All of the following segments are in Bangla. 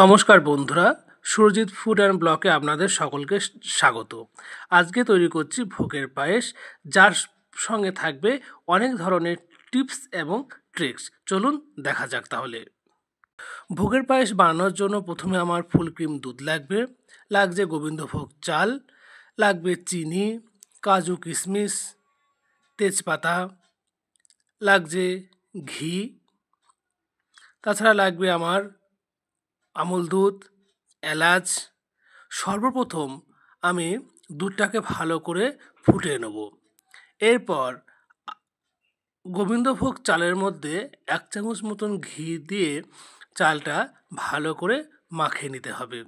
নমস্কার বন্ধুরা, সুরজিৎ ফুড অ্যান্ড ব্লকে আপনাদের সকলকে স্বাগত। আজকে তৈরি করছি ভোগের পায়েস, যার সঙ্গে থাকবে অনেক ধরনের টিপস এবং ট্রিক্স। চলুন দেখা যাক তাহলে। ভোগের পায়েস বানানোর জন্য প্রথমে আমার ফুল ক্রিম দুধ লাগছে গোবিন্দভোগ চাল, লাগবে চিনি, কাজু কিশমিশ, তেজপাতা, লাগছে ঘি, তাছাড়া লাগবে আমার আমুল দুধ, এলাচ। সর্বপ্রথম আমি দুধটাকে ভালো করে ফুটিয়ে নেব। এরপর গোবিন্দভোগ চালের মধ্যে 1 চামচ মতন ঘি দিয়ে চালটা ভালো করে মাখিয়ে নিতে হবে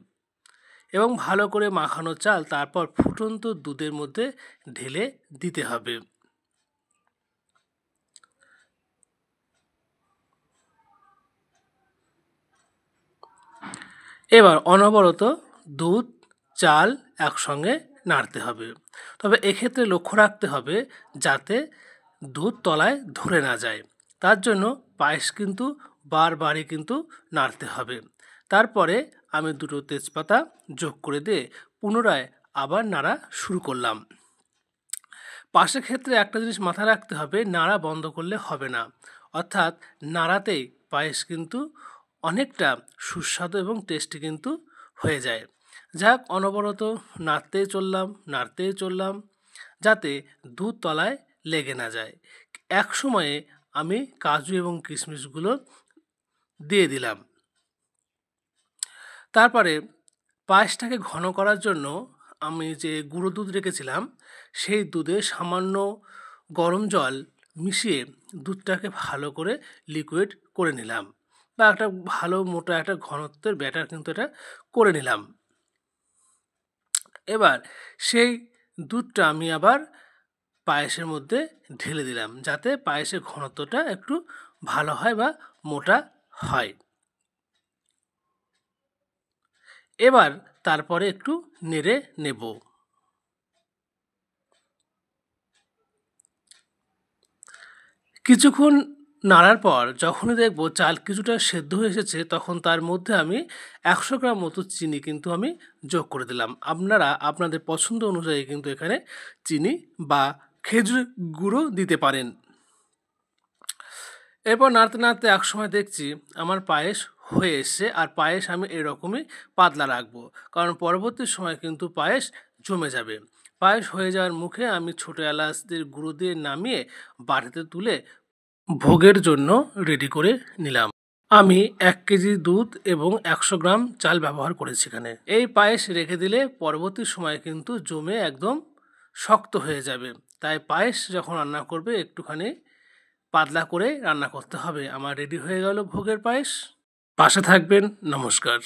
এবং ভালো করে মাখানো চাল তারপর ফুটন্ত দুধের মধ্যে ঢেলে দিতে হবে। এবার অনবরত দুধ চাল একসঙ্গে নাড়তে হবে, তবে এক্ষেত্রে লক্ষ্য রাখতে হবে যাতে দুধ তলায় ধরে না যায়। তার জন্য পায়েস কিন্তু বারবারই কিন্তু নাড়তে হবে। তারপরে আমি 2টো তেজপাতা যোগ করে দিয়ে পুনরায় আবার নাড়া শুরু করলাম। পাশের ক্ষেত্রে একটা জিনিস মাথায় রাখতে হবে, নাড়া বন্ধ করলে হবে না, অর্থাৎ নাড়াতেই পায়েস কিন্তু অনেকটা সুস্বাদু এবং টেস্টি কিন্তু হয়ে যায়। যাক, অনবরত নাড়তেই চললাম যাতে দুধ তলায় লেগে না যায়। এক সময়ে আমি কাজু এবং কিশমিশগুলো দিয়ে দিলাম। তারপরে পায়েসটাকে ঘন করার জন্য আমি যে গুঁড়ো দুধ রেখেছিলাম সেই দুধে সামান্য গরম জল মিশিয়ে দুধটাকে ভালো করে লিকুইড করে নিলাম, বা একটা ভালো মোটা একটা ঘনত্বের ব্যাটার কিন্তু এটা করে নিলাম। এবার সেই দুধটা আমি আবার পায়েসের মধ্যে ঢেলে দিলাম, যাতে পায়েসের ঘনত্বটা একটু ভালো হয় বা মোটা হয়। এবার তারপরে একটু নেড়ে নেব। কিছুক্ষণ নাড়ার পর যখনই দেখব চাল কিছুটা সেদ্ধ হয়ে এসেছে, তখন তার মধ্যে আমি 100 গ্রাম মতো চিনি কিন্তু আমি যোগ করে দিলাম। আপনারা আপনাদের পছন্দ অনুযায়ী কিন্তু এখানে চিনি বা খেজুর গুঁড়ো দিতে পারেন। এরপর নাড়তে নাড়তে একসময় দেখছি আমার পায়েস হয়ে এসছে, আর পায়েস আমি এরকমই পাতলা রাখবো, কারণ পরবর্তী সময় কিন্তু পায়েস জমে যাবে। পায়েস হয়ে যাওয়ার মুখে আমি ছোটো এলাচদের গুঁড়ো দিয়ে নামিয়ে বাটিতে তুলে ভোগের জন্য রেডি করে নিলাম। আমি 1 কেজি দুধ এবং 100 গ্রাম চাল ব্যবহার করেছি এখানে। এই পায়েস রেখে দিলে পরবর্তী সময়ে কিন্তু জমে একদম শক্ত হয়ে যাবে, তাই পায়েস যখন রান্না করবে একটুখানি পাতলা করে রান্না করতে হবে। আমার রেডি হয়ে গেল ভোগের পায়েস। পাশে থাকবেন। নমস্কার।